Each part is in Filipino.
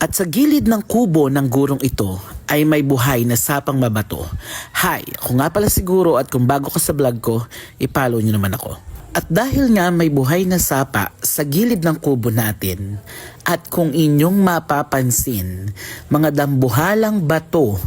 At sa gilid ng kubo ng gurong ito ay may buhay na sapang mabato. Hi, ako nga pala siguro at kung bago ka sa vlog ko, i-follow nyo naman ako. At dahil nga may buhay na sapa sa gilid ng kubo natin, at kung inyong mapapansin, mga dambuhalang bato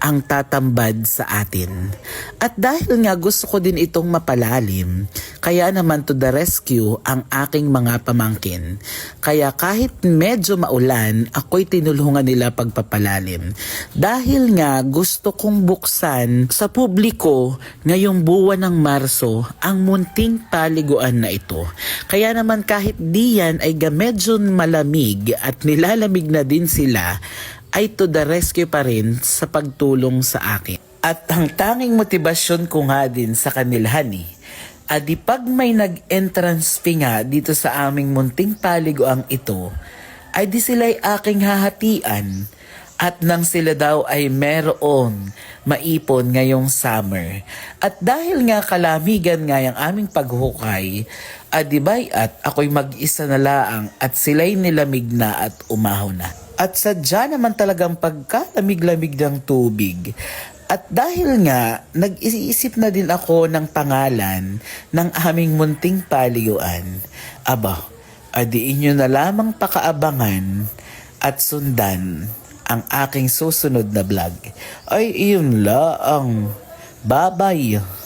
ang tatambad sa atin. At dahil nga gusto ko din itong mapalalim, kaya naman to the rescue ang aking mga pamangkin. Kaya kahit medyo maulan, ako'y tinulungan nila pagpapalalim. Dahil nga gusto kong buksan sa publiko ngayong buwan ng Marso ang munting paliguan na ito. Kaya naman kahit diyan ay medyo malamig at nilalamig na din sila, ay to the rescue pa rin sa pagtulong sa akin. At ang tanging motibasyon ko nga din sa kanilahan adi pag may nag-entrance fee nga dito sa aming munting paliguang ito, ay di sila'y aking hahatian at nang sila daw ay merong maipon ngayong summer. At dahil nga kalamigan nga yung aming paghukay, adibay at ako'y mag-isa na laang at sila'y nilamig na at umahon na. At sadya naman talagang pagkalamig-lamig ng tubig. At dahil nga, nag-iisip na din ako ng pangalan ng aming munting paliguan. Aba, adiin nyo na lamang pakaabangan at sundan ang aking susunod na vlog. Ay, iyon lang. Bye-bye.